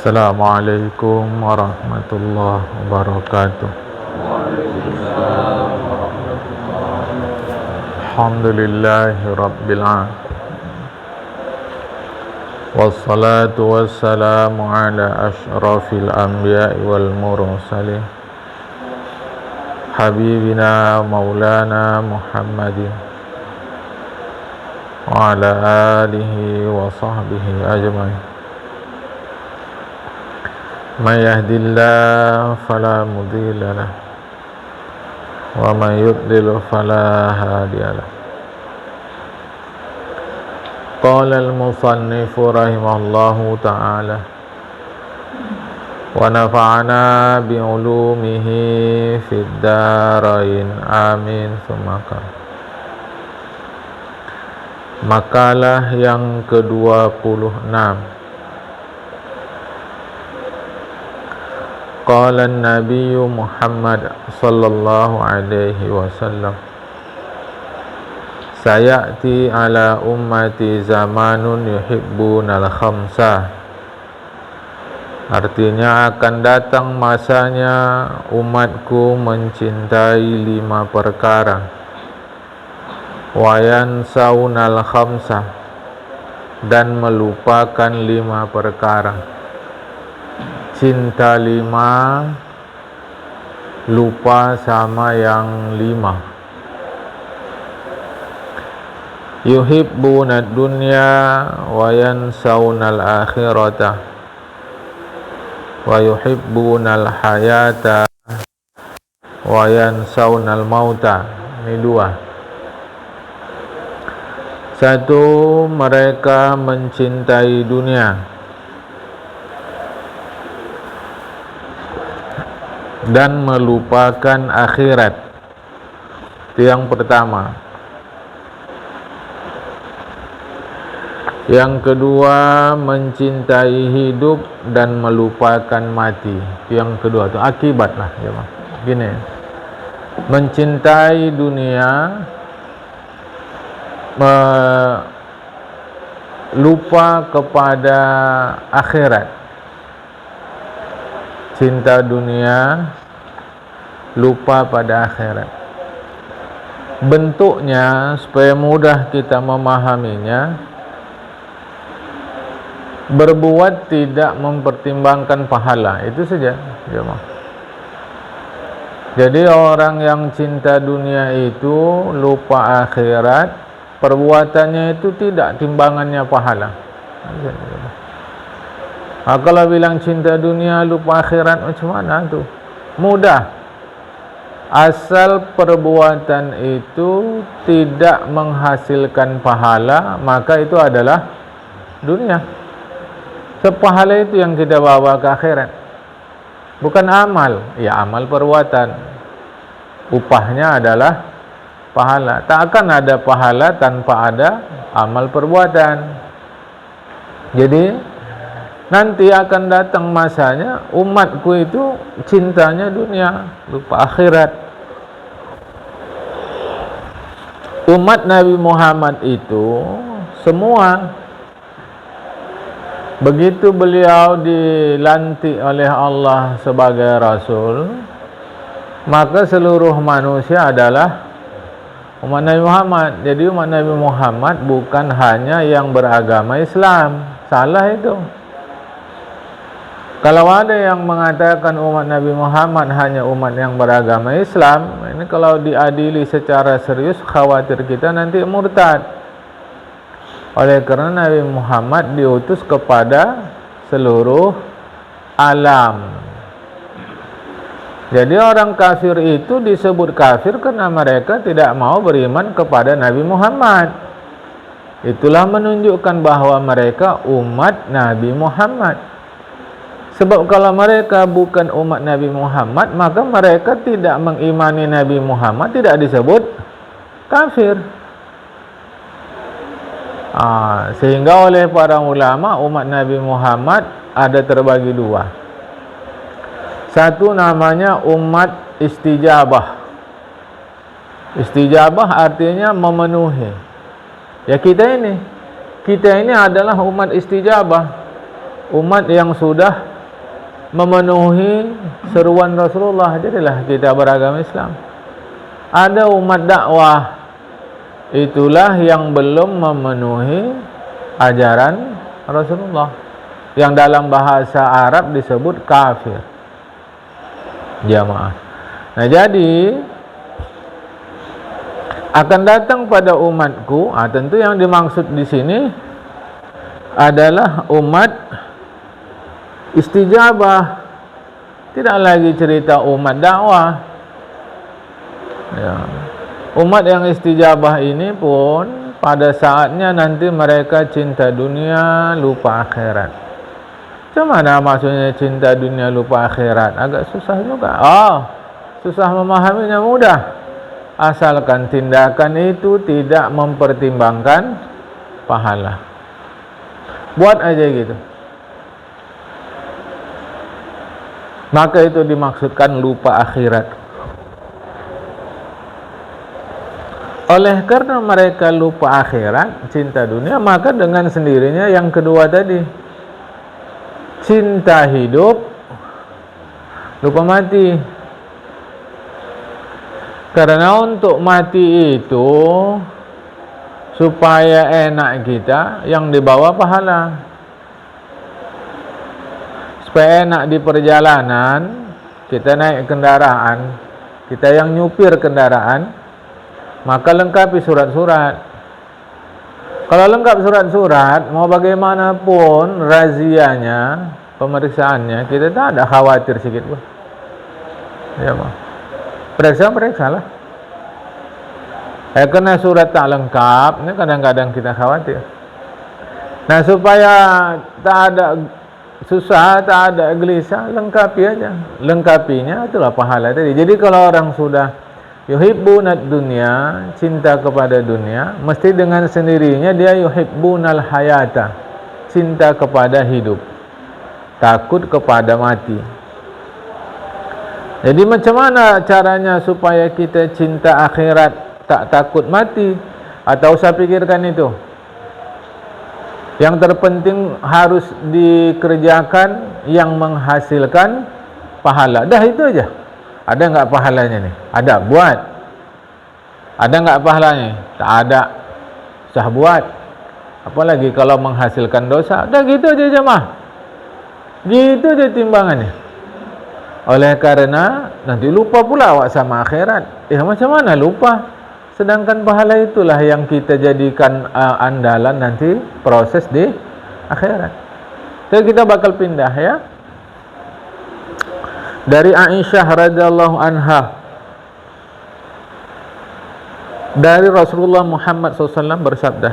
Assalamualaikum warahmatullahi wabarakatuh. Alhamdulillahi rabbil alamin. Wassalatu wassalamu ala asyrafil anbiya'i wal mursalin habibina maulana Muhammadin wa ala alihi wa sahbihi ajmain. Man yahdihillahu fala mudilla lahu wa man yudlil fala hadiya lahu. Qala al-musannif rahimahullahu ta'ala wa nafa'ana bi ulumihi fid darain amin summa qala. Makalah yang ke-26. Qala an-nabiy Muhammad sallallahu alaihi wasallam, sayati ala ummati zamanun yuhibbunal khamsah. Artinya akan datang masanya umatku mencintai 5 perkara. Wa yansaunal khamsah, dan melupakan 5 perkara. Cinta 5, lupa sama yang 5. Yuhibbunad dunya wa yansaunal akhirata wa yuhibbunal hayata wa yansaunal mauta. Ini 2. 1. Mereka mencintai dunia dan melupakan akhirat. Itu yang pertama. Yang kedua, mencintai hidup dan melupakan mati. Itu yang kedua, itu akibat lah ya, gini. Mencintai dunia, lupa kepada akhirat. Cinta dunia, lupa pada akhirat. Bentuknya supaya mudah kita memahaminya, berbuat tidak mempertimbangkan pahala, itu saja ya. Jadi orang yang cinta dunia itu lupa akhirat, perbuatannya itu tidak timbangannya pahala. Kalau bilang cinta dunia lupa akhirat, macam mana tu? Mudah. Asal perbuatan itu tidak menghasilkan pahala, maka itu adalah dunia. Pahala itu yang kita bawa ke akhirat, bukan amal. Ya, amal perbuatan, upahnya adalah pahala. Tak akan ada pahala tanpa ada amal perbuatan. Jadi nanti akan datang masanya umatku itu cintanya dunia, lupa akhirat. Umat Nabi Muhammad itu semua, begitu beliau dilantik oleh Allah sebagai Rasul, maka seluruh manusia adalah umat Nabi Muhammad. Jadi umat Nabi Muhammad bukan hanya yang beragama Islam. Salah itu. Kalau ada yang mengatakan umat Nabi Muhammad hanya umat yang beragama Islam, ini kalau diadili secara serius, khawatir kita nanti murtad. Oleh kerana Nabi Muhammad diutus kepada seluruh alam. Jadi orang kafir itu disebut kafir karena mereka tidak mau beriman kepada Nabi Muhammad. Itulah menunjukkan bahwa mereka umat Nabi Muhammad. Sebab kalau mereka bukan umat Nabi Muhammad, maka mereka tidak mengimani Nabi Muhammad, tidak disebut kafir. Sehingga oleh para ulama, umat Nabi Muhammad ada terbagi 2. Satu namanya umat istijabah. Istijabah artinya memenuhi. Ya, kita ini adalah umat istijabah, umat yang sudah memenuhi seruan Rasulullah, jadilah kita beragama Islam. Ada umat dakwah, itulah yang belum memenuhi ajaran Rasulullah, yang dalam bahasa Arab disebut kafir. Jamaah. Nah, jadi akan datang pada umatku, tentu yang dimaksud di sini adalah umat istijabah, tidak lagi cerita umat dakwah. Ya. Umat yang istijabah ini pun pada saatnya nanti mereka cinta dunia, lupa akhirat. Macam mana maksudnya cinta dunia, lupa akhirat? Agak susah juga. Susah memahaminya, mudah. Asalkan tindakan itu tidak mempertimbangkan pahala. Buat aja gitu. Maka itu dimaksudkan lupa akhirat. Oleh karena mereka lupa akhirat, cinta dunia, maka dengan sendirinya yang kedua tadi, cinta hidup, lupa mati. Karena untuk mati itu supaya enak kita, yang dibawa pahala. Supaya enak di perjalanan, kita naik kendaraan, kita yang nyupir kendaraan, maka lengkapi surat-surat. Kalau lengkap surat-surat, mau bagaimanapun razianya, pemeriksaannya, kita tak ada khawatir sedikit pun. Ya, Pak. Periksa lah. Karena surat tak lengkap, ini kadang-kadang kita khawatir. Nah, supaya tak ada susah, tak ada gelisah, lengkapi aja. Lengkapinya itulah pahala tadi. Jadi kalau orang sudah yuhibbunad dunya, cinta kepada dunia, mesti dengan sendirinya dia yuhibbunal hayata, cinta kepada hidup, takut kepada mati. Jadi macam mana caranya supaya kita cinta akhirat, tak takut mati? Atau usah pikirkan itu. Yang terpenting harus dikerjakan yang menghasilkan pahala. Dah itu aja. Ada enggak pahalanya nih? Ada, buat. Ada enggak pahalanya? Tak ada. Usah buat. Apalagi kalau menghasilkan dosa. Dah gitu aja jemaah. Gitu aja timbangannya. Oleh karena nanti lupa pula awak sama akhirat. Macam mana lupa? Sedangkan pahala itulah yang kita jadikan andalan nanti proses di akhirat. Jadi kita bakal pindah ya. Dari Aisyah radhiyallahu anha, dari Rasulullah Muhammad SAW bersabda,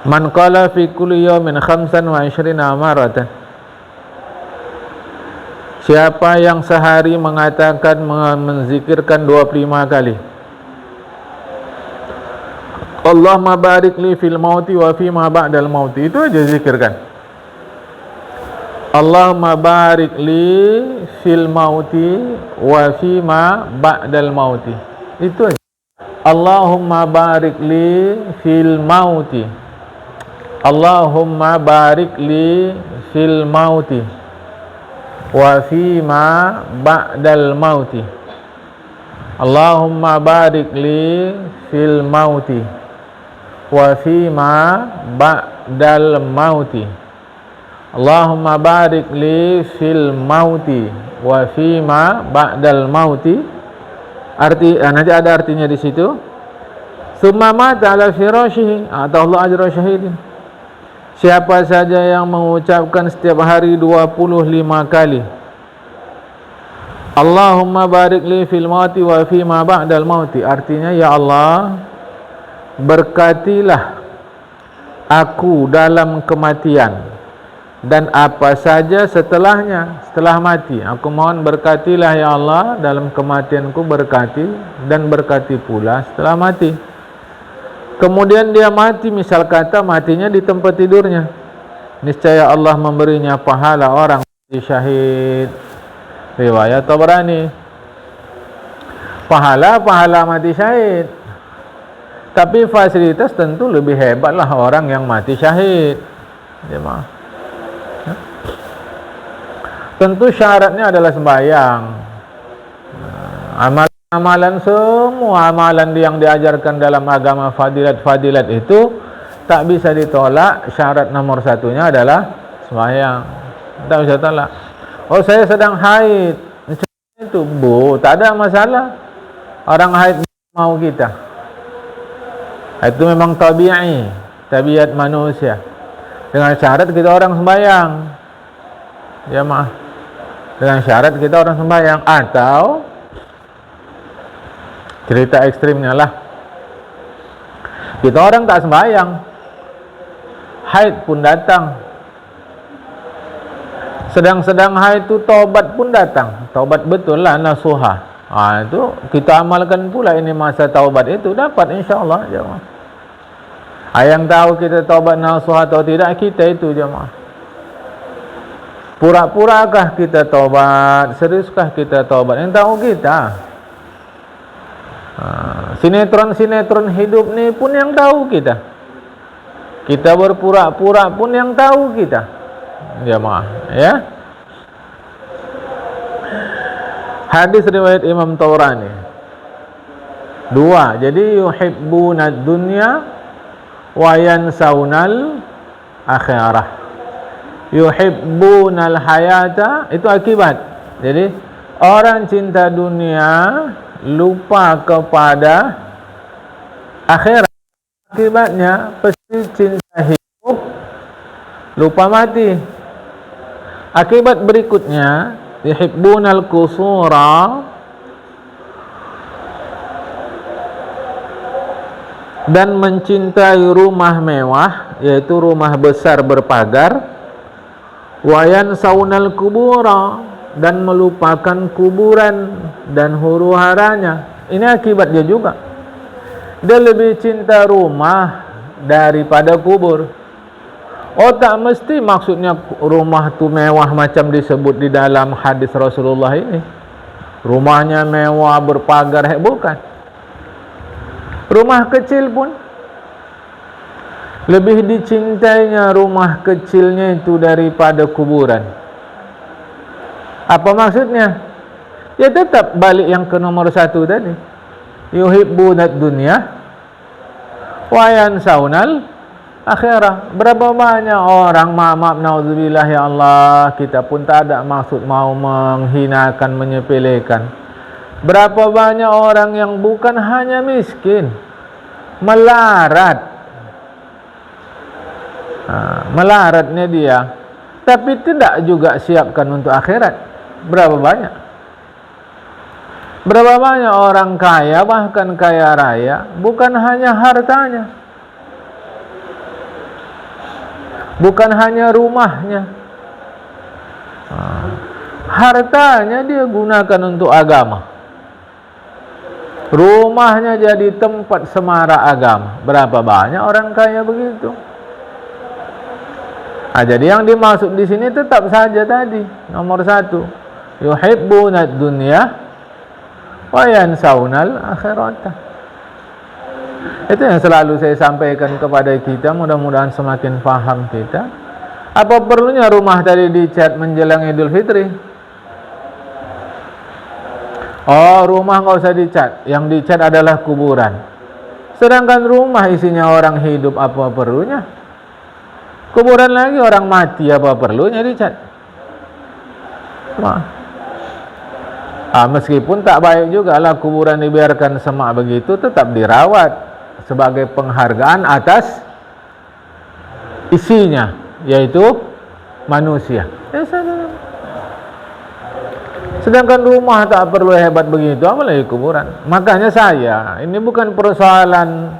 "Man qala fi kulli yawmin 25 maratan." Siapa yang sehari mengatakan, menzikirkan 25 kali, Allahumma barik li fil mauti wa fi ma ba'dal mauti. Itu aja zikirkan. Allahumma barik li fil mauti wa fi ma ba'dal mauti. Itu aja. Allahumma barik li fil mauti. Allahumma barik li fil mauti wa fi ma ba'dal mauti. Allahumma barik li fil mauti wa fi ma ba'dal mauti. Allahumma barik li fil mauti wa fi ma ba'dal mauti. Nanti ada artinya di situ. Summa mata ala firashihi, atau Allah ajra syahidin. Siapa saja yang mengucapkan setiap hari 25 kali, Allahumma barik li fil mauti wa fi ma ba'dal mauti, artinya ya Allah, berkatilah aku dalam kematian dan apa saja setelahnya, setelah mati. Aku mohon berkatilah ya Allah dalam kematianku, berkati dan berkati pula setelah mati. Kemudian dia mati, misal kata matinya di tempat tidurnya, niscaya Allah memberinya pahala orang mati syahid. Riwayat Tabrani. Pahala mati syahid. Tapi fasilitas tentu lebih hebatlah orang yang mati syahid. Jemaah. Tentu syaratnya adalah sembahyang. Amalan semua amalan yang diajarkan dalam agama fadilat-fadilat itu tak bisa ditolak. Syarat nomor satunya adalah sembahyang. Tak bisa tolak. Oh, saya sedang haid, itu bu, tak ada masalah. Orang haid mau kita, itu memang tabiat manusia. Dengan syarat kita orang sembahyang, ya maaf. Dengan syarat kita orang sembahyang. Atau cerita ekstrimnya lah, kita orang tak sembahyang, haid pun datang. Sedang-sedang haid itu taubat pun datang. Taubat betul lah, nasuha. Itu kita amalkan pula ini masa taubat itu, dapat insyaAllah jemaah. Yang tahu kita taubat nasuha atau tidak kita itu jemaah. Pura-purakah kita taubat, seriuskah kita taubat, yang tahu kita. Sinetron-sinetron hidup ni pun yang tahu kita. Kita berpura-pura pun yang tahu kita, jemaah, ya. Hadis riwayat Imam Tabrani. 2. Jadi yuhibbuna dunya wa yansawnal akhirah. Yuhibbunal hayata, itu akibat. Jadi orang cinta dunia lupa kepada akhirat. Akibatnya pasti cinta hidup lupa mati. Akibat berikutnya yuhibbunal qusura, dan mencintai rumah mewah, yaitu rumah besar berpagar. Wayan saunal kubura, dan melupakan kuburan dan huru-haranya. Ini akibatnya juga. Dia lebih cinta rumah daripada kubur. Oh, tak mesti maksudnya rumah tu mewah macam disebut di dalam hadis Rasulullah ini. Rumahnya mewah berpagar, bukan. Rumah kecil pun lebih dicintainya rumah kecilnya itu daripada kuburan. Apa maksudnya? Ya tetap balik yang ke nomor 1 tadi. Yuhibbunad dunya wa yansawnal akhirah. Berapa banyak orang, maaf naudzubillah ya Allah, kita pun tak ada maksud mau menghinakan, menyepelekan. Berapa banyak orang yang bukan hanya miskin, melarat. Melaratnya dia, tapi tidak juga siapkan untuk akhirat. Berapa banyak? Berapa banyak orang kaya, bahkan kaya raya, bukan hanya hartanya, bukan hanya rumahnya, hartanya dia gunakan untuk agama. Rumahnya jadi tempat semarak agama. Berapa banyak orang kaya begitu? Jadi yang dimaksud di sini tetap saja tadi nomor 1, yuhibbunad dunya wa yansawnal akhirata. Itu yang selalu saya sampaikan kepada kita, mudah-mudahan semakin faham kita. Apa perlunya rumah tadi dicat menjelang Idul Fitri? Oh, rumah enggak usah dicat, yang dicat adalah kuburan. Sedangkan rumah isinya orang hidup, apa perlunya? Kuburan lagi orang mati, apa perlunya dicat? Meskipun tak baik juga lah kuburan dibiarkan semak begitu, tetap dirawat sebagai penghargaan atas isinya, yaitu manusia. Sedangkan rumah tak perlu hebat begitu, apalagi kuburan. Makanya saya, ini bukan persoalan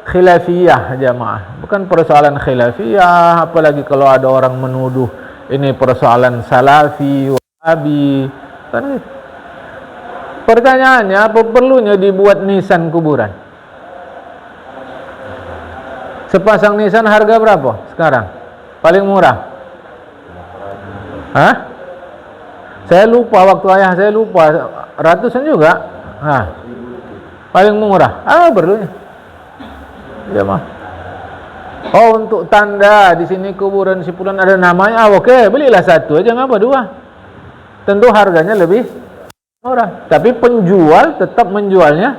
khilafiyah jamaah, bukan persoalan khilafiyah, apalagi kalau ada orang menuduh ini persoalan salafi, wahabi. Pertanyaannya, apa perlunya dibuat nisan kuburan? Sepasang nisan harga berapa sekarang? Paling murah? Saya lupa, waktu ayah saya lupa, ratusan juga. Paling murah. Perlunya jemaah. Oh, untuk tanda di sini kuburan si fulan ada namanya. Oke, belilah 1 aja, ngapa 2? tentu harganya lebih murah. Tapi penjual tetap menjualnya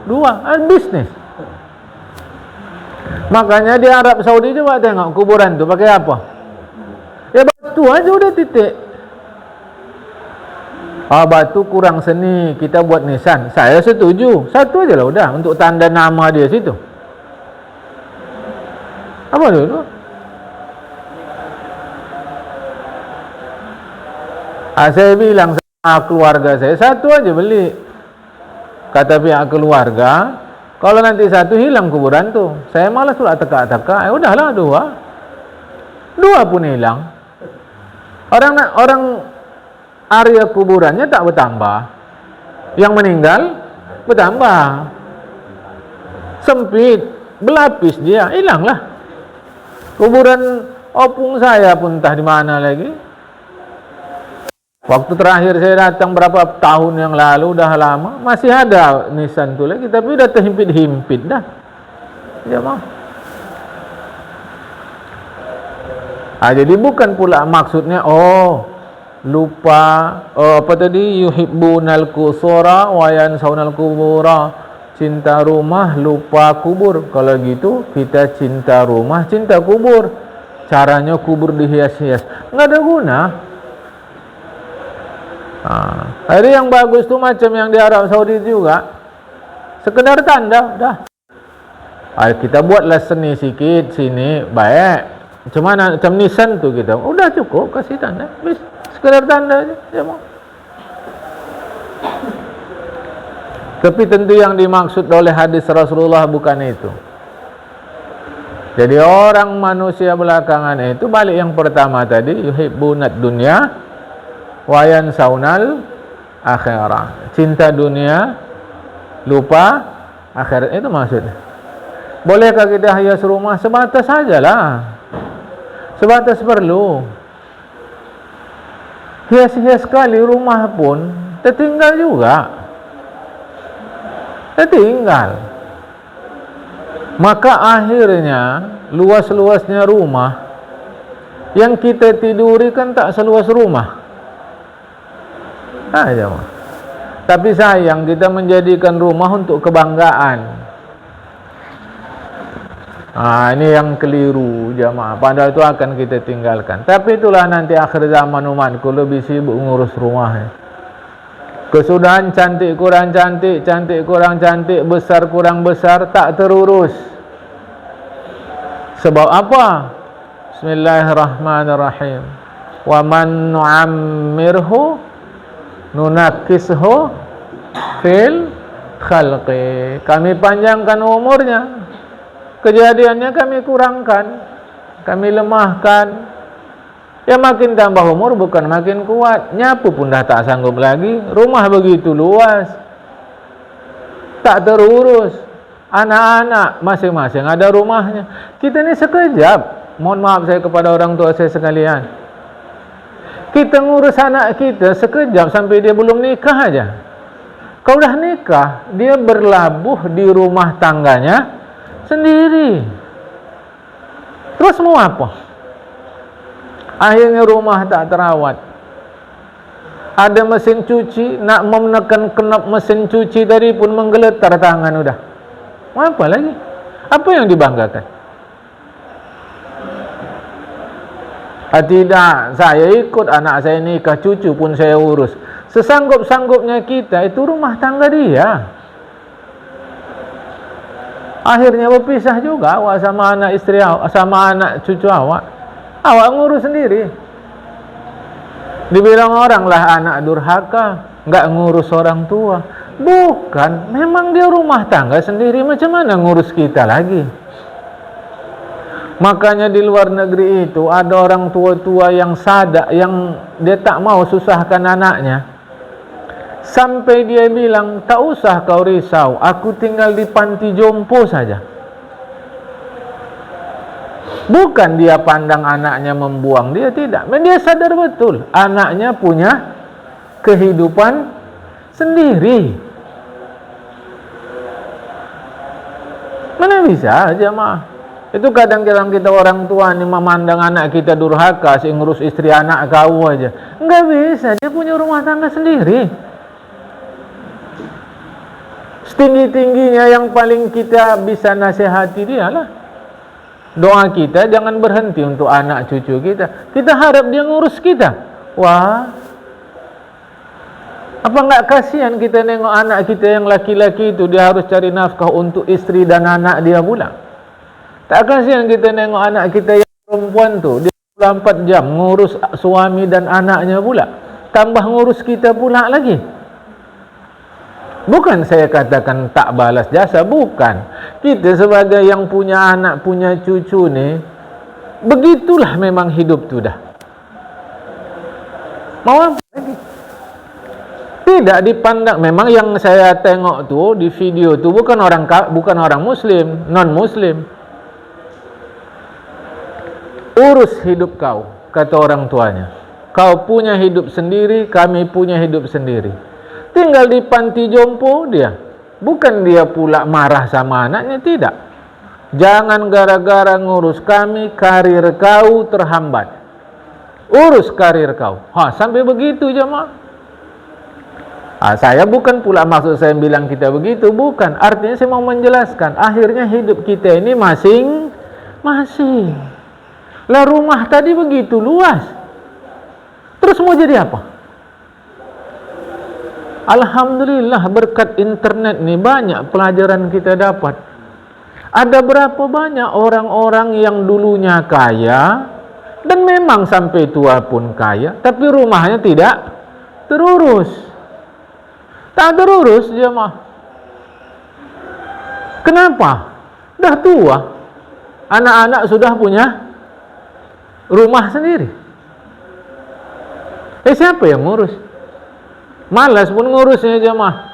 dua, bisnis. Makanya di Arab Saudi coba tengok kuburan tu pakai apa? Ya batu aja udah titik. Batu kurang seni, kita buat nisan. Saya setuju. Satu aja lah udah untuk tanda nama dia situ. Apa dulu? Saya bilang sama keluarga saya, satu aja beli. Kata pihak keluarga, kalau nanti satu hilang kuburan tu, saya malas pula teka-teka. Udahlah dua pun hilang. Orang area kuburannya tak bertambah, yang meninggal bertambah. Sempit, berlapis dia, hilanglah. Kuburan opung saya pun entah di mana lagi. Waktu terakhir saya datang berapa tahun yang lalu, dah lama, masih ada nisan tu lagi, tapi dah terhimpit-himpit dah. Ya mah. Jadi bukan pula maksudnya lupa apa tadi, yuhibbunal qusura wa yansaunal kubura, cinta rumah lupa kubur. Kalau gitu kita cinta rumah, cinta kubur. Caranya kubur dihias-hias, enggak ada guna. Hari yang bagus tu macam yang di Arab Saudi juga, sekedar tanda dah. Kita buatlah seni sikit sini, baik. Macam nisan tu kita, udah cukup kasih tanda, sekedar tanda aja. Ya, tapi tentu yang dimaksud oleh hadis Rasulullah bukan itu. Jadi orang manusia belakangan itu balik yang pertama tadi, yuhibbunad dunya wayan saunal akhirah, cinta dunia lupa akhirat. Itu maksudnya. Bolehkah kita hias rumah? Sebatas sajalah, sebatas perlu. Hias-hias sekali rumah pun tertinggal juga, tertinggal. Maka akhirnya luas-luasnya rumah yang kita tiduri kan tak seluas rumah. Jemaah. Tapi sayang kita menjadikan rumah untuk kebanggaan. Ini yang keliru jemaah. Padahal itu akan kita tinggalkan. Tapi itulah nanti akhir zaman umatku lebih sibuk ngurus rumah. Kesudahan cantik kurang cantik, cantik kurang cantik, besar kurang besar, tak terurus. Sebab apa? Bismillahirrahmanirrahim. Wa man nu'ammirhu nunakishu fil khalqi. Kami panjangkan umurnya, kejadiannya kami kurangkan, kami lemahkan. Ya makin tambah umur bukan makin kuat, nyapu pun dah tak sanggup lagi. Rumah begitu luas, tak terurus. Anak-anak masing-masing ada rumahnya. Kita ni sekejap, mohon maaf saya kepada orang tua saya sekalian, kita ngurus anak kita sekejap sampai dia belum nikah aja. Kalau dah nikah, dia berlabuh di rumah tangganya sendiri. Terus mau apa? Akhirnya rumah tak terawat. Ada mesin cuci, nak menekan knop mesin cuci tadi pun menggeletar tangan udah. Mau apa lagi? Apa yang dibanggakan? Tidak, saya ikut anak saya nikah, cucu pun saya urus. Sesanggup-sanggupnya kita, itu rumah tangga dia. Akhirnya berpisah juga awak sama anak istri awak, sama anak cucu awak. Awak ngurus sendiri. Dibilang orang lah anak durhaka, enggak ngurus orang tua. Bukan, memang dia rumah tangga sendiri, macam mana ngurus kita lagi? Makanya di luar negeri itu ada orang tua-tua yang sadar, yang dia tak mau susahkan anaknya. Sampai dia bilang, tak usah kau risau, aku tinggal di panti jompo saja. Bukan dia pandang anaknya membuang, dia tidak. Dia sadar betul, anaknya punya kehidupan sendiri. Mana bisa jemaah? Itu kadang-kadang kita orang tua ni memandang anak kita durhaka, si ngurus istri anak kau aja. Enggak bisa, dia punya rumah tangga sendiri. Setinggi-tingginya yang paling kita bisa nasihati dia lah. Doa kita jangan berhenti untuk anak cucu kita. Kita harap dia ngurus kita. Wah, apa enggak kasihan kita nengok anak kita yang laki-laki itu, dia harus cari nafkah untuk istri dan anak dia pula. Tak kasihan kita nengok anak kita yang perempuan tu, dia 24 jam ngurus suami dan anaknya pula, tambah ngurus kita pula lagi. Bukan saya katakan tak balas jasa, bukan. Kita sebagai yang punya anak, punya cucu ni, begitulah memang hidup tu dah. Mau apa lagi? Tidak dipandang. Memang yang saya tengok tu di video tu bukan orang muslim, non muslim. Urus hidup kau, kata orang tuanya. Kau punya hidup sendiri, kami punya hidup sendiri. Tinggal di panti jompo dia. Bukan dia pula marah sama anaknya, tidak. Jangan gara-gara ngurus kami, karir kau terhambat. Urus karir kau. Sampai begitu jemaah. Saya bukan pula maksud saya bilang kita begitu, bukan. Artinya saya mau menjelaskan, akhirnya hidup kita ini masing-masing. Lah rumah tadi begitu luas. Terus mau jadi apa? Alhamdulillah berkat internet ni banyak pelajaran kita dapat. Ada berapa banyak orang-orang yang dulunya kaya dan memang sampai tua pun kaya, tapi rumahnya tidak terurus. Tak terurus jemaah. Kenapa? Dah tua. Anak-anak sudah punya rumah sendiri. Siapa yang ngurus? Malas pun ngurusnya jemaah.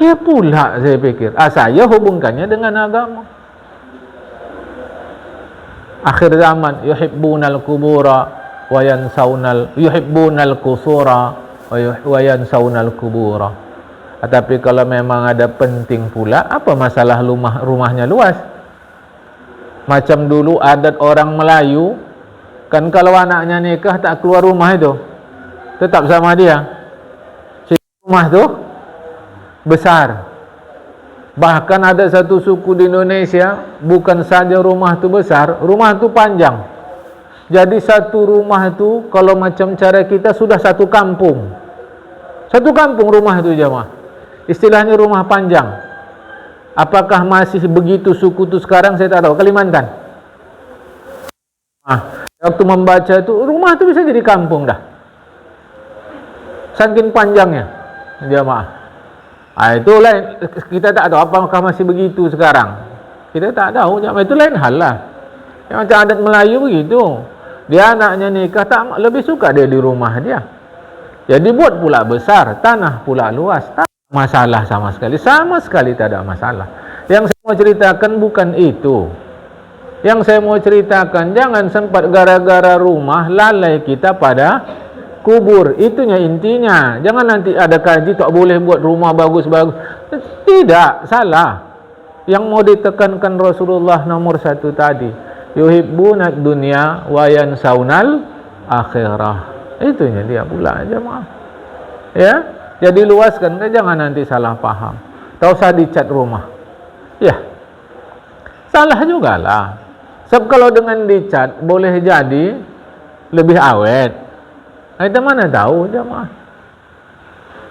Ya pula saya pikir. Saya hubungkannya dengan agama. Akhir zaman yuhibbunal kubura wa yuhibbunal kusura wa yansaunal kubura. Tapi kalau memang ada penting pula, apa masalah rumahnya luas? Macam dulu adat orang Melayu, kan kalau anaknya nikah tak keluar rumah itu, tetap sama dia. Rumah tu besar. Bahkan ada satu suku di Indonesia, bukan saja rumah tu besar, rumah tu panjang. Jadi satu rumah tu kalau macam cara kita sudah satu kampung. Satu kampung rumah tu jemaah. Istilahnya rumah panjang. Apakah masih begitu suku tu sekarang saya tak tahu. Kalimantan. Waktu membaca tu rumah tu bisa jadi kampung dah. Saking panjangnya jemaah. Itu lain, kita tak tahu apakah masih begitu sekarang. Kita tak tahu, itu lain hal lah. Yang macam adat Melayu begitu. Dia anaknya nikah, tak lebih suka dia di rumah dia. Jadi buat pula besar, tanah pula luas. Tak masalah sama sekali. Sama sekali tak ada masalah. Yang saya mau ceritakan bukan itu. Yang saya mau ceritakan, jangan sempat gara-gara rumah lalai kita pada kubur. Itunya intinya. Jangan nanti ada kaji tak boleh buat rumah bagus-bagus. Tidak, salah. Yang mau ditekankan Rasulullah nomor 1 tadi, yuhibbunad dunya wa yansaunal akhirah. Itunya dia pula jemaah. Ya, jadi luaskan, jangan nanti salah paham. Tak usah dicat rumah. Ya, salah juga lah. Sebab kalau dengan dicat boleh jadi lebih awet. Kita mana tahu jemaah.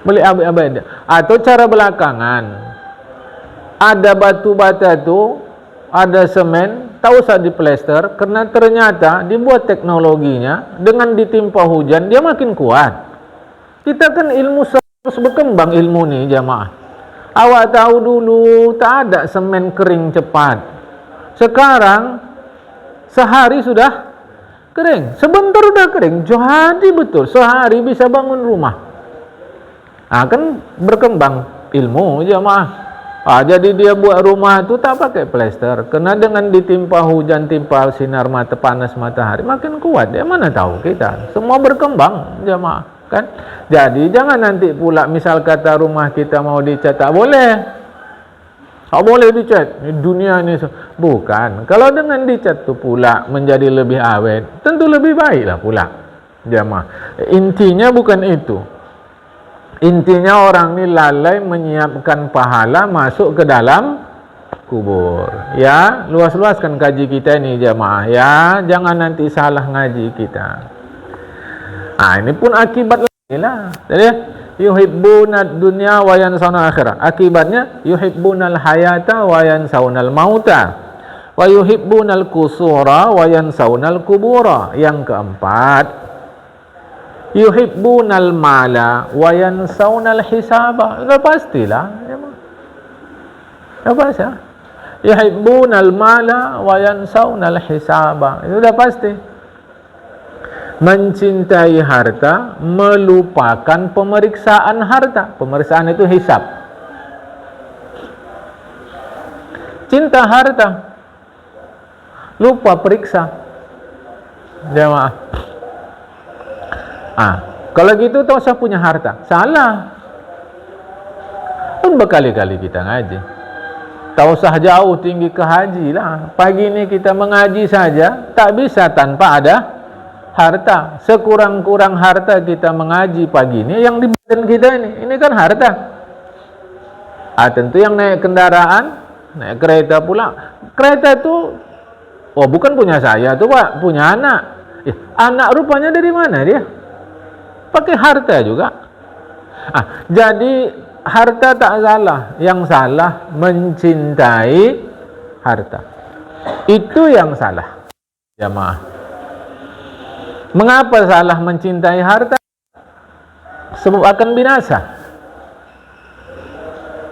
Boleh awet-awet. Atau cara belakangan, ada batu bata tu, ada semen, tak usah diplester, kerana ternyata dibuat teknologinya dengan ditimpa hujan dia makin kuat. Kita kan ilmu terus berkembang ilmu ni jemaah. Awak tahu dulu tak ada semen kering cepat. Sekarang sehari sudah kering, sebentar sudah kering. Jadi betul sehari bisa bangun rumah. Kan berkembang ilmu jemaah. Jadi dia buat rumah tu tak pakai plester, kena dengan ditimpa hujan, timpa sinar mata panas matahari makin kuat. Dia mana tahu kita. Semua berkembang jemaah, kan? Jadi jangan nanti pula misal kata rumah kita mau dicat tak boleh. Tak boleh dicat. Dunia ni bukan. Kalau dengan dicat tu pula menjadi lebih awet, tentu lebih baiklah pula. Jamaah. Intinya bukan itu. Intinya orang ni lalai menyiapkan pahala masuk ke dalam kubur. Ya, luas-luaskan kaji kita ni jamaah. Ya, jangan nanti salah ngaji kita. Ini pun akibat lagi lah. Jadi yuhibbunad dunya wa yansawna akhirah. Akibatnya yuhibbunal hayata wa yansawnal mauta wa yuhibbunal kusura wa yansawnal kubura. Yang keempat, yuhibbunal mala wa yansawnal hisaba. Sudah pastilah. Sudah pasti. Yuhibbunal mala wa yansawnal hisaba. Itu sudah pasti. Mencintai harta, melupakan pemeriksaan harta. Pemeriksaan itu hisab. Cinta harta, lupa periksa. Jamaah. Kalau gitu tak usah punya harta. Salah. Pun berkali-kali kita ngaji. Tak usah jauh tinggi ke haji lah. Pagi ni kita mengaji saja, tak bisa tanpa ada harta. Sekurang-kurang harta kita mengaji pagi ni yang di badan kita ini kan harta. Tentu yang naik kendaraan, naik kereta pula. Kereta tu bukan punya saya tu Pak, punya anak. Anak rupanya dari mana dia? Pakai harta juga. Jadi harta tak salah, yang salah mencintai harta. Itu yang salah. Jamaah. Mengapa salah mencintai harta? Sebab akan binasa.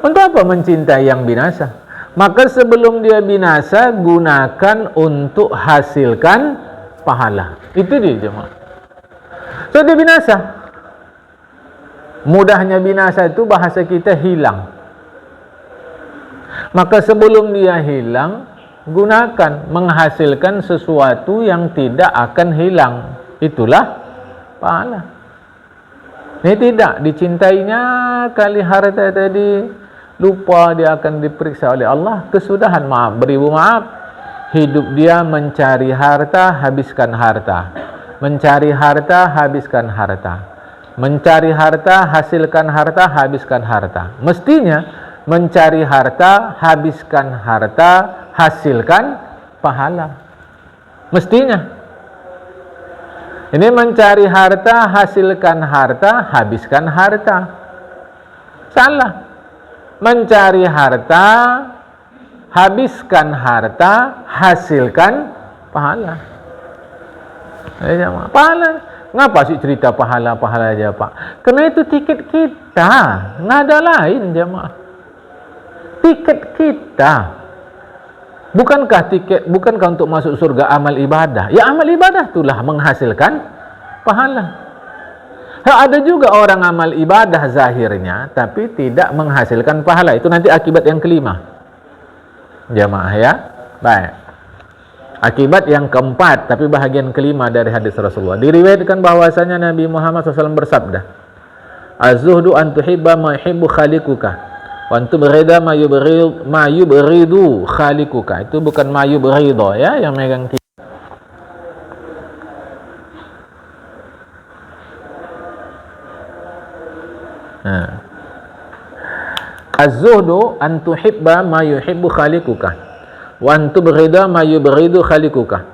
Untuk apa mencintai yang binasa? Maka sebelum dia binasa, gunakan untuk hasilkan pahala. Itu dia jemaah. So dia binasa. Mudahnya binasa itu bahasa kita hilang. Maka sebelum dia hilang, gunakan menghasilkan sesuatu yang tidak akan hilang. Itulah pahala. Ini tidak dicintainya kali harta tadi, lupa dia akan diperiksa oleh Allah. Kesudahan, maaf, beribu maaf. Hidup dia mencari harta, habiskan harta. Mencari harta, habiskan harta. Mencari harta, hasilkan harta, habiskan harta. Mestinya mencari harta, habiskan harta, hasilkan pahala. Mestinya. Ini mencari harta, hasilkan harta, habiskan harta. Salah. Mencari harta, habiskan harta, hasilkan pahala. Pahala. Ngapa sih cerita pahala-pahala aja Pak? Karena itu tiket kita. Nggak ada lain jemaah. Tiket kita. Bukankah untuk masuk surga amal ibadah? Ya amal ibadah itulah menghasilkan pahala. Ada juga orang amal ibadah zahirnya tapi tidak menghasilkan pahala. Itu nanti akibat yang kelima. Jamaah ya. Baik. Akibat yang keempat tapi bahagian kelima dari hadis Rasulullah. Diriwayatkan bahwasanya Nabi Muhammad SAW bersabda, "Az-zuhdu an tuhibba ma yuhibbu khaliquka. Wantu berida mayu beridu khalikuka." Itu bukan mayu berido ya, yang megang kita. Az-zuhdu an tuhibba ma yuhibbu khalikuka. Wantu berida mayu beridu khalikuka.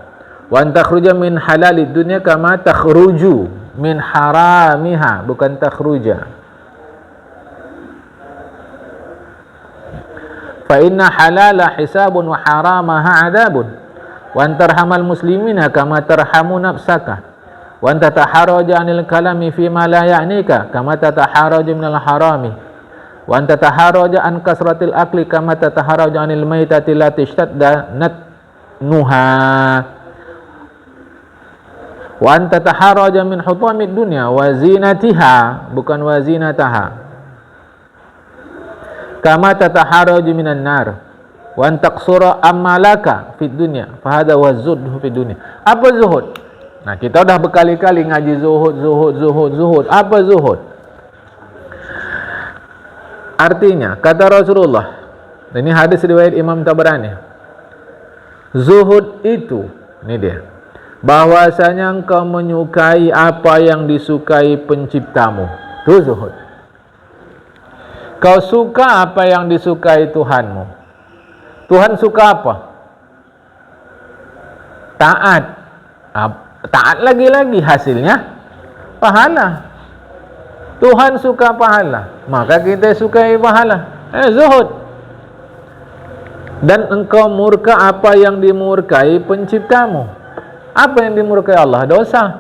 Wan takhruja min halalid dunya kama takhruju min haramiha, bukan takhruja. Fa inna halala hisabun wa haramaha adabun wa antarhamal muslimina kama tarhamu nafsaka wa anta taharaja anil kalami fi ma la ya'nika kama tataharaja minal harami wa anta taharaja an kasratil akli kama tataharaja anil maitati la tashtadda natnuha wa anta taharaja min hutamid dunya wa zinatiha, bukan wa zinataha, kama tataharaju minan nar wa antaqsura amalaka fid dunya fa hada wa zuhud fid dunya. Apa zuhud? Nah, kita dah berkali-kali ngaji zuhud. Apa zuhud? Artinya kata Rasulullah, Ini hadis riwayat Imam Tabrani. Zuhud itu, ini dia, bahwasanya engkau menyukai apa yang disukai penciptamu. Itu zuhud. Kau suka apa yang disukai Tuhanmu. Tuhan suka apa? Taat. Taat lagi-lagi, hasilnya pahala. Tuhan suka pahala, maka kita sukai pahala. Zuhud. Dan engkau murka apa yang dimurkai penciptamu. Apa yang dimurkai Allah? Dosa.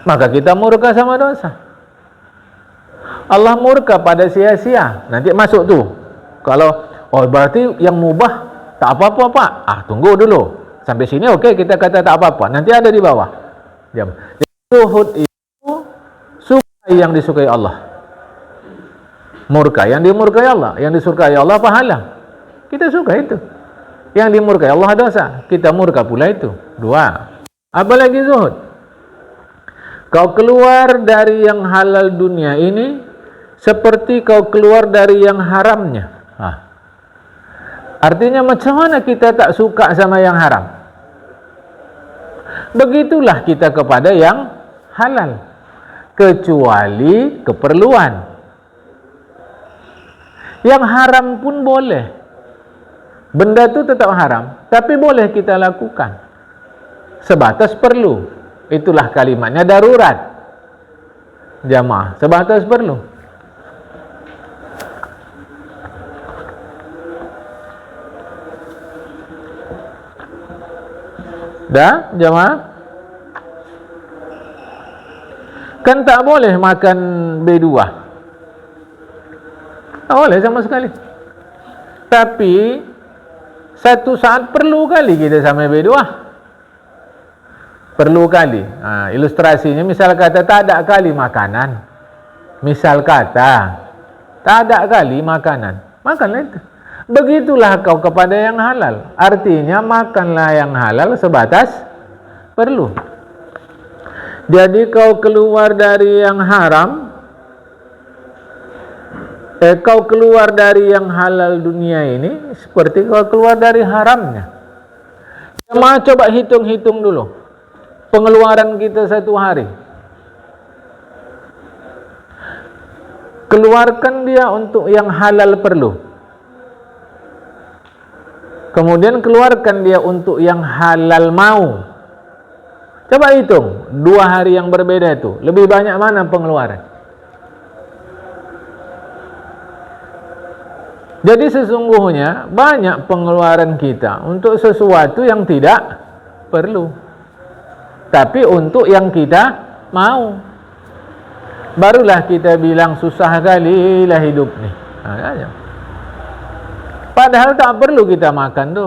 Maka kita murka sama dosa. Allah murka pada sia-sia, nanti masuk tuh. Kalau berarti yang mubah tak apa-apa Pak. Tunggu dulu. Sampai sini oke, kita kata tak apa-apa. Nanti ada di bawah. Diam. Zuhud itu sukai yang disukai Allah. Murka yang dimurkai Allah. Yang disukai Allah pahala. Kita suka itu. Yang dimurkai Allah dosa. Kita murka pula itu. Dua. Apalagi zuhud? Kau keluar dari yang halal dunia ini seperti kau keluar dari yang haramnya. Artinya macam mana kita tak suka sama yang haram? Begitulah kita kepada yang halal. Kecuali keperluan. Yang haram pun boleh. Benda itu tetap haram, tapi boleh kita lakukan. Sebatas perlu. Itulah kalimatnya darurat. Jamaah, sebatas perlu. Dah, jamaah? Kan tak boleh makan B2. Tak boleh sama sekali. Tapi satu saat perlu kali kita sama B2. Perlu kali. Ilustrasinya misal kata tak ada kali makanan. Misal kata tak ada kali makanan. Makanlah itu. Begitulah kau kepada yang halal. Artinya makanlah yang halal sebatas perlu. Jadi kau keluar dari yang haram, kau keluar dari yang halal dunia ini seperti kau keluar dari haramnya. Coba hitung-hitung dulu pengeluaran kita satu hari. Keluarkan dia untuk yang halal perlu. Kemudian keluarkan dia untuk yang halal mau. Coba hitung 2 hari yang berbeda itu, lebih banyak mana pengeluaran? Jadi sesungguhnya banyak pengeluaran kita untuk sesuatu yang tidak perlu, tapi untuk yang kita mau. Barulah kita bilang susah kali lah hidup ni. Padahal tak perlu kita makan tu.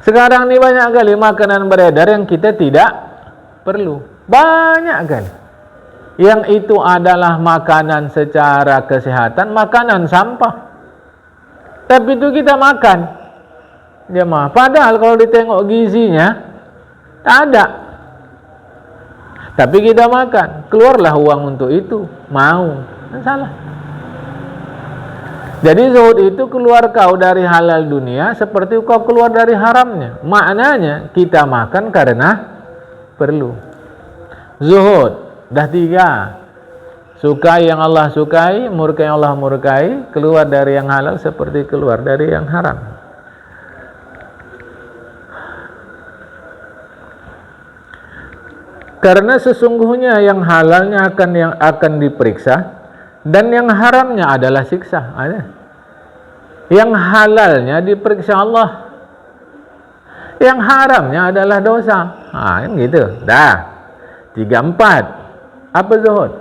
Sekarang ni banyak kali makanan beredar yang kita tidak perlu. Banyak kali. Yang itu adalah makanan secara kesehatan, makanan sampah. Tapi itu kita makan. Jemaah, padahal kalau ditengok gizinya tak ada. Tapi kita makan, keluarlah uang untuk itu, mau. Salah. Jadi zuhud itu keluar kau dari halal dunia seperti kau keluar dari haramnya. Maknanya kita makan karena perlu. Zuhud dah 3. Sukai yang Allah sukai, murkai yang Allah murkai, keluar dari yang halal seperti keluar dari yang haram. Karena sesungguhnya yang halalnya akan diperiksa dan yang haramnya adalah siksa. Yang halalnya diperiksa Allah, yang haramnya adalah dosa. Kan gitu. Dah. 3, 4. Apa zuhud?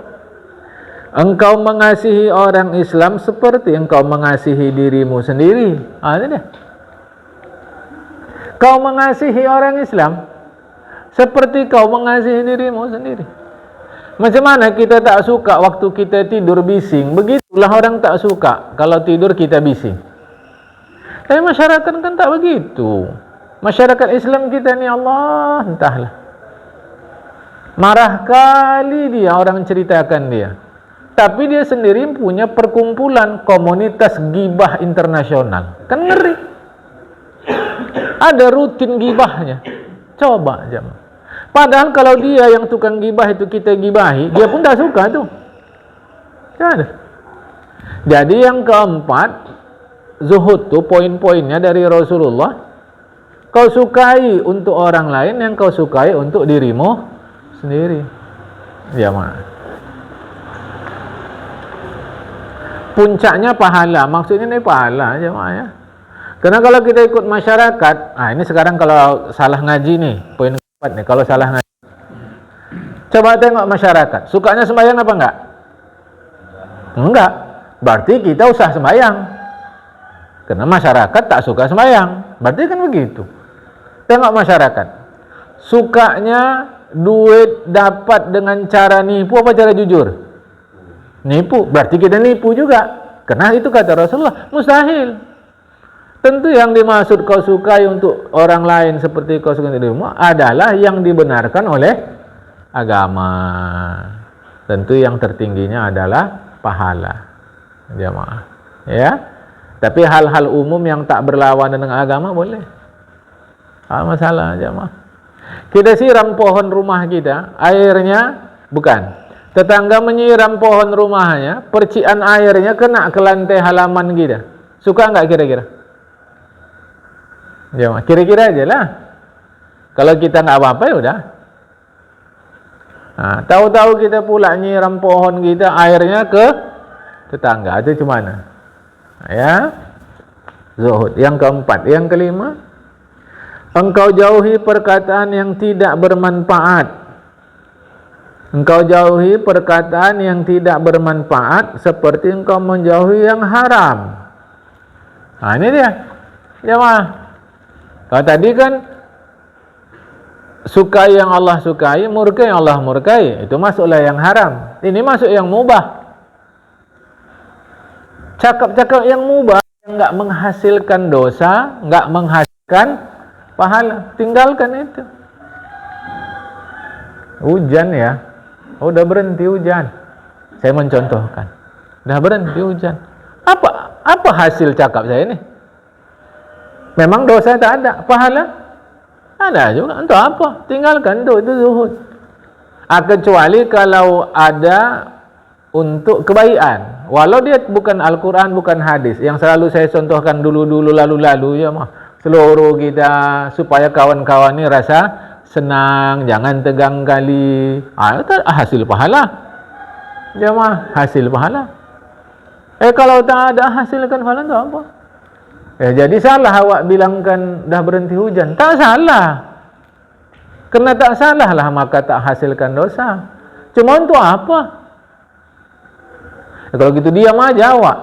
Engkau mengasihi orang Islam seperti engkau mengasihi dirimu sendiri. Itu dia. Kau mengasihi orang Islam seperti kau mengasihi dirimu sendiri. Macam mana kita tak suka waktu kita tidur bising? Begitulah orang tak suka kalau tidur kita bising. Tapi masyarakat kan tak begitu. Masyarakat Islam kita ni Allah entahlah. Marah kali dia orang ceritakan dia. tapi dia sendiri punya perkumpulan komunitas gibah internasional. Kan ngeri. Ada rutin gibahnya. Coba jemaah. Padahal kalau dia yang tukang gibah itu kita gibahi, dia pun tak suka tuh. Kan? Jadi yang keempat, zuhud tuh poin-poinnya dari Rasulullah. Kau sukai untuk orang lain yang kau sukai untuk dirimu sendiri. Jemaah. Puncaknya pahala, maksudnya ini pahala jemaah ya. Karena kalau kita ikut masyarakat, ini sekarang kalau salah ngaji nih, poin keempat nih, kalau salah ngaji. Coba tengok masyarakat, sukanya sembahyang apa enggak? Enggak. Berarti kita usah sembahyang. Karena masyarakat tak suka sembahyang. Berarti kan begitu. Tengok masyarakat, sukanya duit dapat dengan cara nipu apa cara jujur? Nipu. Berarti kita nipu juga. Karena itu kata Rasulullah, mustahil. Tentu yang dimaksud kau sukai untuk orang lain seperti kau sukai untuk dirimu adalah yang dibenarkan oleh agama. Tentu yang tertingginya adalah pahala. Jemaah. Ya. Tapi hal-hal umum yang tak berlawanan dengan agama boleh. Tak masalah jemaah. Kita siram pohon rumah kita, airnya bukan. Tetangga menyiram pohon rumahnya, percikan airnya kena ke lantai halaman kita. Suka enggak kira-kira? Ya, kira-kira aja lah. Kalau kita nggak apa-apa ya udah. Nah, tahu-tahu kita pula nyiram pohon kita, airnya ke tetangga. Itu gimana? Ya, zuhud. Yang keempat, yang kelima, engkau jauhi perkataan yang tidak bermanfaat. Engkau jauhi perkataan yang tidak bermanfaat seperti engkau menjauhi yang haram. Nah, ini dia. Jemaah. Kalau tadi kan sukai yang Allah sukai, murkai yang Allah murkai, itu masuklah yang haram. Ini masuk yang mubah. Cakap-cakap yang mubah yang enggak menghasilkan dosa, enggak menghasilkan pahala, tinggalkan itu. Hujan ya. Udah berhenti hujan. Saya mencontohkan. Udah berhenti hujan. Apa hasil cakap saya ini? Memang dosa tak ada, pahala ada juga. Untuk apa? Tinggalkan itu zuhud. Kecuali kalau ada untuk kebaikan. Walau dia bukan Al-Quran, bukan hadis. Yang selalu saya contohkan dulu-dulu, lalu-lalu ya mah. Seluruh kita supaya kawan-kawan ini rasa senang, jangan tegang kali. Itu hasil pahala. Ya mah, hasil pahala. Kalau tak ada hasilkan pahala itu apa? Ya, jadi salah awak bilangkan dah berhenti hujan. Tak salah. Karena tak salah lah maka tak hasilkan dosa. Cuma untuk apa? Ya, kalau gitu diam aja awak.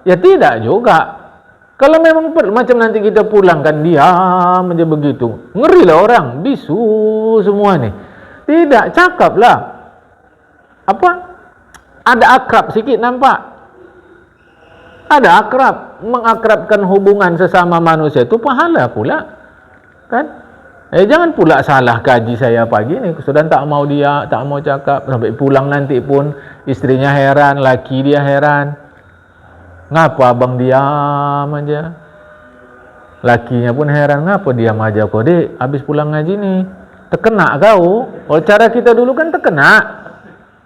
Ya tidak juga. Kalau memang macam nanti kita pulangkan diam aja begitu. Ngeri lah orang. Bisu semua nih. Tidak, cakaplah. Apa? Ada akrab sikit nampak. Ada akrab, mengakrabkan hubungan sesama manusia itu pahala pula, kan? Jangan pula salah kaji saya pagi ni, sudah tak mau dia, tak mau cakap, sampai pulang nanti pun istrinya heran, laki dia heran. Ngapa abang diam aja? Lakinya pun heran, ngapa diam aja kau dek? Habis pulang ngaji ni, terkena kau. Kalau cara kita dulu kan terkena.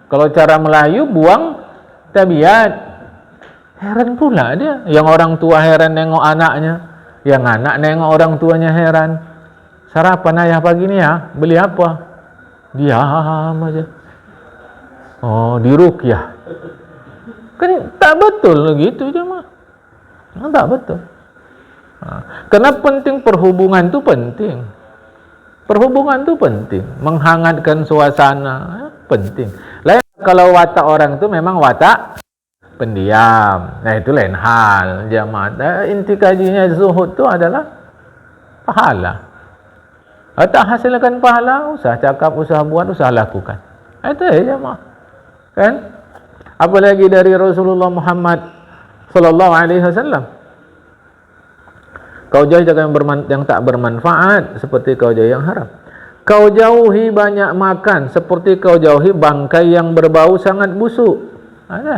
Kalau cara Melayu buang tabiat. Heran pula dia. Yang orang tua heran nengok anaknya, yang anak nengok orang tuanya heran. Sarapan ayah pagi ni ya, beli apa? Diam aja. Oh, diruqyah. Kan tak betul gitu je mah. Tak betul. Karena penting perhubungan tu penting. Perhubungan tu penting, menghangatkan suasana penting. Lain kalau watak orang tu memang watak pendiam. Nah, itu lain hal jemaah. Inti kajinya zuhud itu adalah pahala. Tak hasilkan pahala, usah cakap, usah buat, usah lakukan. Itu ya jemaah. Kan? Apalagi dari Rasulullah Muhammad sallallahu alaihi wasallam. Kau jauhi yang tak bermanfaat seperti kau jauhi yang haram. Kau jauhi banyak makan seperti kau jauhi bangkai yang berbau sangat busuk. Ada.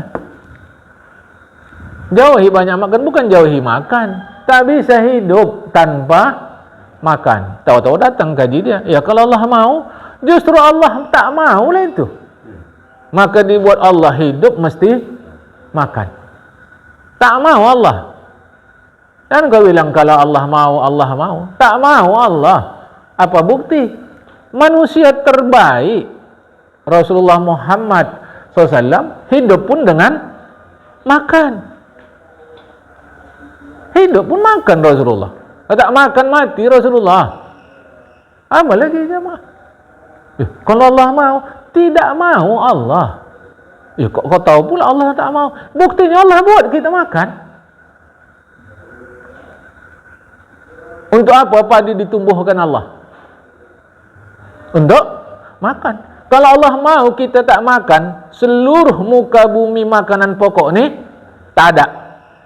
Jauhi banyak makan, bukan jauhi makan. Tak bisa hidup tanpa makan. Tahu-tahu datang kaji dia. Ya kalau Allah mau, justru Allah tak mau lah itu. Maka dibuat Allah hidup mesti makan. Tak mau Allah. Dan kau bilang kalau Allah mau, Allah mau. Tak mau Allah. Apa bukti? Manusia terbaik Rasulullah Muhammad SAW hidup pun dengan makan. Hidup pun makan Rasulullah. Tak makan mati Rasulullah. Apa lagi jemaah? Kalau Allah mau, tidak mau Allah. Kau tahu pula Allah tak mau. Buktinya Allah buat kita makan. Untuk apa padi ditumbuhkan Allah? Untuk makan. Kalau Allah mau kita tak makan, seluruh muka bumi makanan pokok ni tak ada.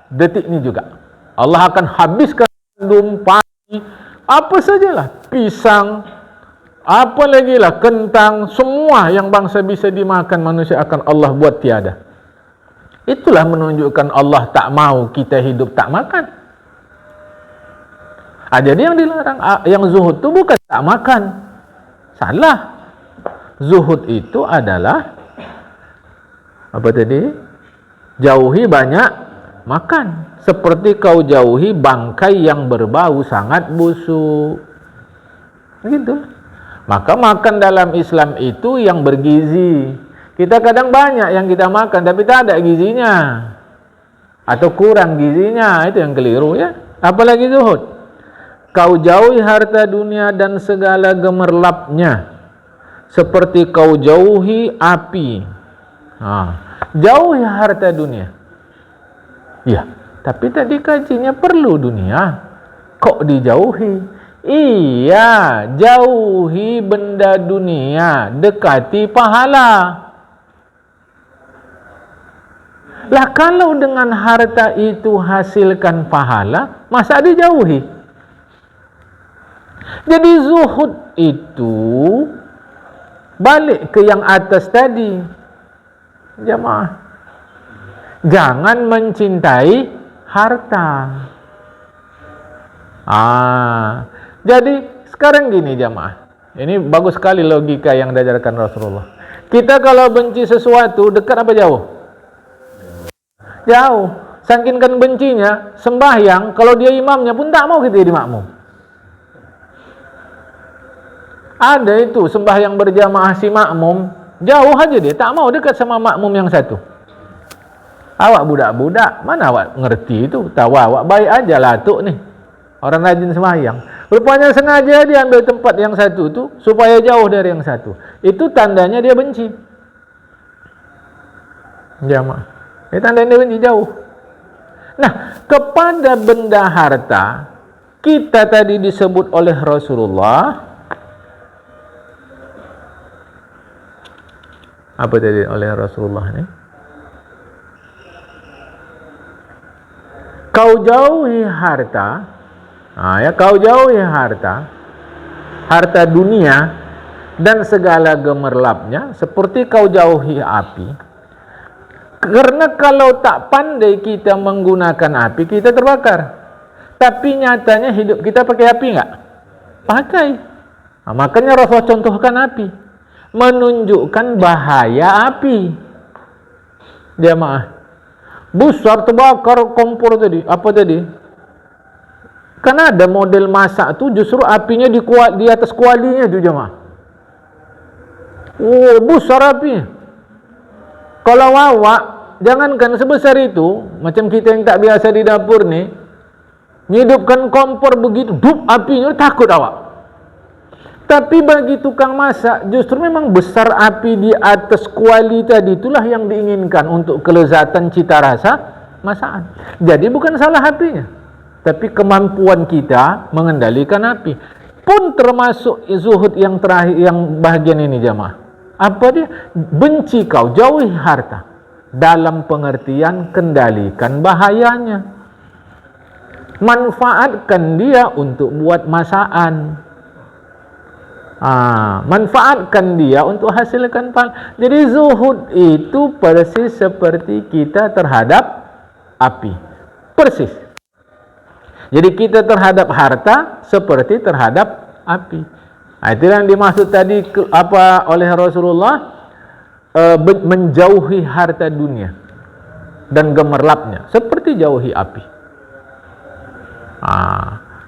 Detik ni juga Allah akan habiskan gandum, padi, apa sajalah, pisang, apa lagi lah, kentang, semua yang bangsa bisa dimakan manusia akan Allah buat tiada. Itulah menunjukkan Allah tak mau kita hidup tak makan. Jadi yang dilarang, yang zuhud itu bukan tak makan. Salah. Zuhud itu adalah apa tadi? Jauhi banyak makan. Seperti kau jauhi bangkai yang berbau sangat busuk. Begitu. Maka makan dalam Islam itu yang bergizi. Kita kadang banyak yang kita makan tapi tak ada gizinya. Atau kurang gizinya, itu yang keliru ya. Apalagi zuhud. Kau jauhi harta dunia dan segala gemerlapnya, seperti kau jauhi api. Jauhi harta dunia. Ya, tapi tadi kajinya perlu dunia. Kok dijauhi? Iya, jauhi benda dunia, dekati pahala. Lah kalau dengan harta itu hasilkan pahala, masa dijauhi? Jadi zuhud itu balik ke yang atas tadi. Jemaah, jangan mencintai harta. Jadi sekarang gini jemaah, ini bagus sekali logika yang diajarkan Rasulullah. Kita kalau benci sesuatu, dekat apa jauh? Jauh. Saking kan bencinya, sembahyang, kalau dia imamnya pun tak mau kita jadi makmum. Ada itu sembahyang berjamaah si makmum, jauh aja dia, tak mau dekat sama makmum yang satu. Awak budak-budak, mana awak ngerti itu? Tahu awak baik aja latuk nih, orang rajin sembahyang. Rupanya sengaja dia ambil tempat yang satu tu supaya jauh dari yang satu. Itu tandanya dia benci. Jamaah, itu tandanya dia benci jauh. Nah, kepada benda harta kita tadi disebut oleh Rasulullah. Apa tadi oleh Rasulullah ni? Kau jauhi harta. Kau jauhi harta dunia dan segala gemerlapnya, seperti kau jauhi api. Karena kalau tak pandai kita menggunakan api, kita terbakar. Tapi nyatanya hidup kita pakai api enggak? Pakai. Makanya Rasulullah contohkan api, menunjukkan bahaya api. Jemaah, besar terbakar kompor tadi. Apa tadi? Kan ada model masak tu justru apinya di atas kualinya tu jemaah. Besar api. Kalau awak jangankan sebesar itu, macam kita yang tak biasa di dapur ni, hidupkan kompor begitu, dup apinya, takut awak. Tapi bagi tukang masak, justru memang besar api di atas kuali tadi, itulah yang diinginkan untuk kelezatan cita rasa masakan. Jadi bukan salah apinya, tapi kemampuan kita mengendalikan api. Pun termasuk zuhud yang terakhir, yang bahagian ini jemaah. Apa dia? Benci kau, jauhi harta. Dalam pengertian kendalikan bahayanya. Manfaatkan dia untuk buat masakan. Manfaatkan dia untuk hasilkan pahala. Jadi zuhud itu persis seperti kita terhadap api. Persis. Jadi kita terhadap harta seperti terhadap api. Itu yang dimaksud tadi oleh Rasulullah, menjauhi harta dunia dan gemerlapnya seperti jauhi api.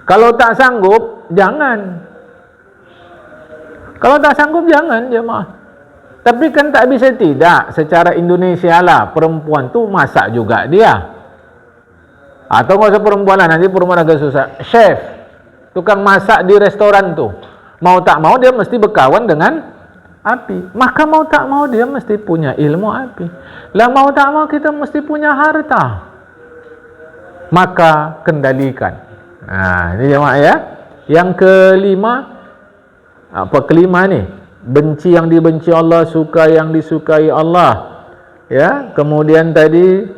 Kalau tak sanggup, jangan. Kalau tak sanggup, jangan, jemaah. Tapi kan tak bisa tidak. Secara Indonesia lah, perempuan tu masak juga dia. Atau nggak usah perempuan lah, nanti perempuan agak susah. Chef, tukang masak di restoran tu, mau tak mau dia mesti berkawan dengan api. Maka mau tak mau dia mesti punya ilmu api. Lah mau tak mau kita mesti punya harta. Maka kendalikan. Ini jemaah ya. Yang kelima, kelima nih, benci yang dibenci Allah, suka yang disukai Allah. Ya, kemudian tadi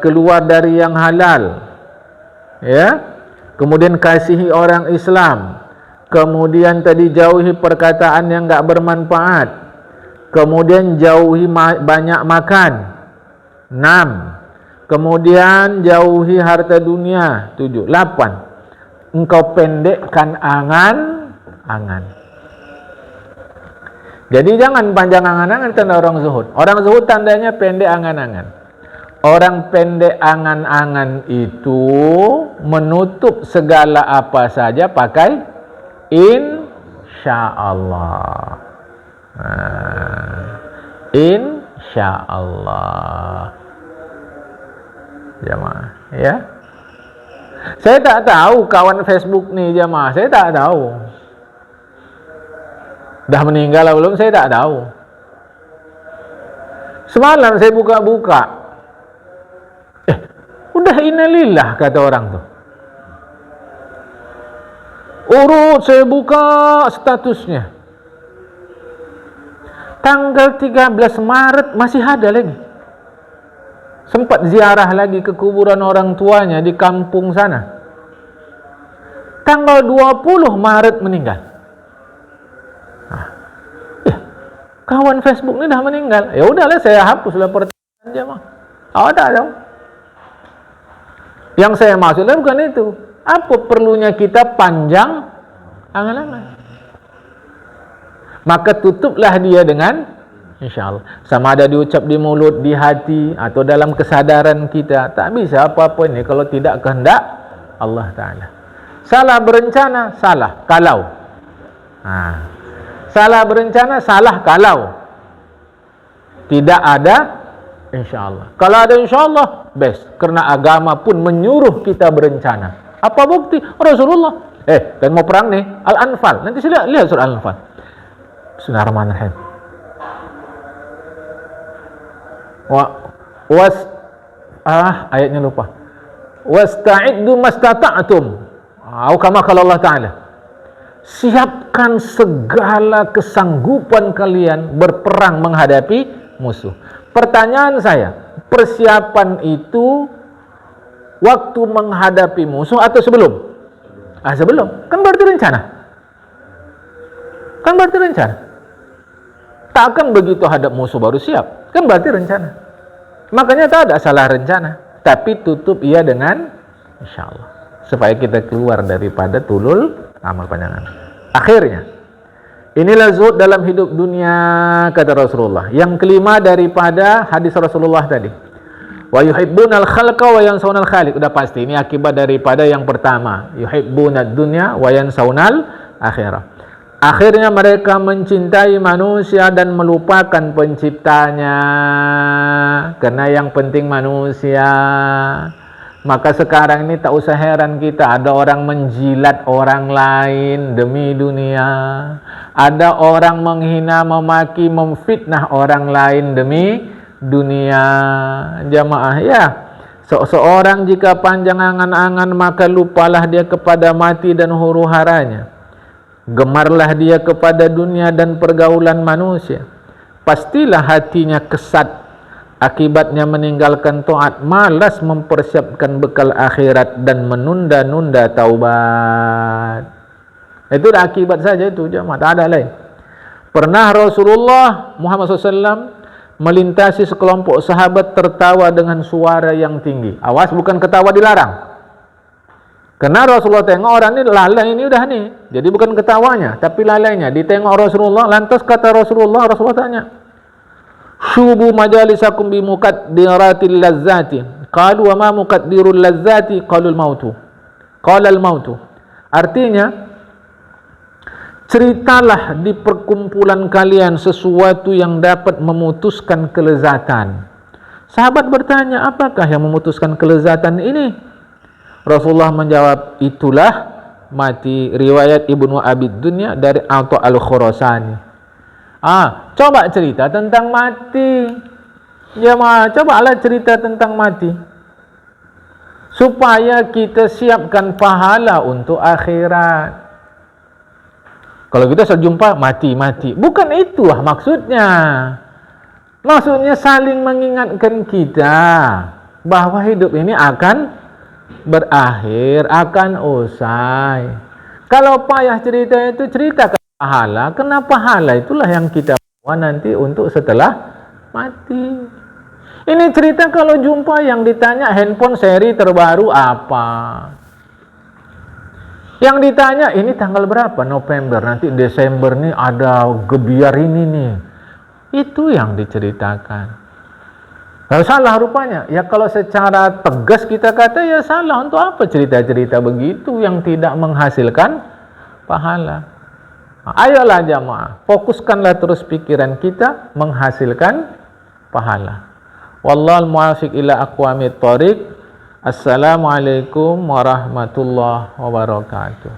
keluar dari yang halal. Ya. Kemudian kasihi orang Islam. Kemudian tadi jauhi perkataan yang enggak bermanfaat. Kemudian jauhi banyak makan. 6. Kemudian jauhi harta dunia. 7. 8. Engkau pendekkan angan-angan. Jadi jangan panjang angan-angan tanda orang zuhud. Orang zuhud tandanya pendek angan-angan. Orang pendek angan-angan itu menutup segala apa saja pakai insyaallah. Insyaallah. Jamaah, ya. Saya tak tahu kawan Facebook nih jamaah, saya tak tahu. Dah meninggal atau belum, saya tak tahu. Semalam saya buka-buka. Udah innalillah kata orang tu. Urut saya buka statusnya. Tanggal 13 Maret masih ada lagi. Sempat ziarah lagi ke kuburan orang tuanya di kampung sana. Tanggal 20 Maret meninggal. Kawan Facebook ni dah meninggal. Ya udahlah, saya hapuslah pertanyaan dia mah. Tak tahu. Yang saya maksudnya bukan itu. Apa perlunya kita panjang angan-angan? Maka tutuplah dia dengan insyaallah. Sama ada diucap di mulut, di hati, atau dalam kesadaran kita. Tak bisa apa-apa ini kalau tidak kehendak Allah Ta'ala. Salah berencana, salah kalau. Salah berencana, salah kalau tidak ada insyaallah. Kalau ada insyaallah, best. Karena agama pun menyuruh kita berencana. Apa bukti? Rasulullah. Dan mau perang nih, Al-Anfal. Nanti sila lihat surah Al-Anfal. Bismillahirrahmanirrahim. Ayatnya lupa. Wasta'iddu mastata'tum. Kama qala Allah Ta'ala. Siapkan segala kesanggupan kalian berperang menghadapi musuh. Pertanyaan saya, persiapan itu waktu menghadapi musuh atau sebelum? Sebelum. Kan berarti rencana. Takkan begitu hadap musuh baru siap. Kan berarti rencana. Makanya tak ada salah rencana. Tapi tutup ia dengan insyaallah. Supaya kita keluar daripada tulul amal panjangan. Akhirnya, inilah zuhud dalam hidup dunia, kata Rasulullah. Yang kelima daripada hadis Rasulullah tadi. Wa yuhibbunal khalqa wa yansawnal khaliq. Udah pasti ini akibat daripada yang pertama. Yuhibbunad dunya wa yansawnal akhirah. Akhirnya mereka mencintai manusia dan melupakan penciptanya. Karena yang penting manusia. Maka sekarang ini tak usah heran kita ada orang menjilat orang lain demi dunia. Ada orang menghina, memaki, memfitnah orang lain demi dunia. Jamaah ya. Seorang jika panjang angan-angan maka lupalah dia kepada mati dan huru-haranya. Gemarlah dia kepada dunia dan pergaulan manusia. Pastilah hatinya kesat. Akibatnya meninggalkan taat, malas mempersiapkan bekal akhirat dan menunda-nunda taubat. Itu dah akibat saja itu jemaah, tak ada lain. Pernah Rasulullah Muhammad SAW melintasi sekelompok sahabat tertawa dengan suara yang tinggi. Awas, bukan ketawa dilarang. Karena Rasulullah tengok orang ini lalai ini udah nih. Jadi bukan ketawanya, tapi lalainya. Ditengok Rasulullah, lantas kata Rasulullah tanya, "Syubu majalisakum bi muqaddiratil lazzati." Qalu wa ma muqaddirul lazzati? Qalu al-mautu. Qala al-mautu. Artinya, ceritalah di perkumpulan kalian sesuatu yang dapat memutuskan kelezatan. Sahabat bertanya, apakah yang memutuskan kelezatan ini? Rasulullah menjawab, itulah mati. Riwayat Ibnu Abi Dunya dari Atha al-Khurasani. Coba cerita tentang mati. Jemaah, cobalah cerita tentang mati. Supaya kita siapkan pahala untuk akhirat. Kalau kita sejumpa mati-mati, bukan itu maksudnya. Maksudnya saling mengingatkan kita bahwa hidup ini akan berakhir, akan usai. Kalau payah cerita itu ceritakan pahala, karena pahala itulah yang kita bawa nanti untuk setelah mati. Ini cerita kalau jumpa yang ditanya handphone seri terbaru apa. Yang ditanya ini tanggal berapa? November, nanti Desember nih ada gebiar ini nih. Itu yang diceritakan. Kalau salah rupanya, ya kalau secara tegas kita kata ya salah. Untuk apa cerita-cerita begitu yang tidak menghasilkan pahala? Ayolah jamaah, fokuskanlah terus pikiran kita menghasilkan pahala. Wallahul muwaffiq ila aqwamit thoriq. Assalamualaikum warahmatullahi wabarakatuh.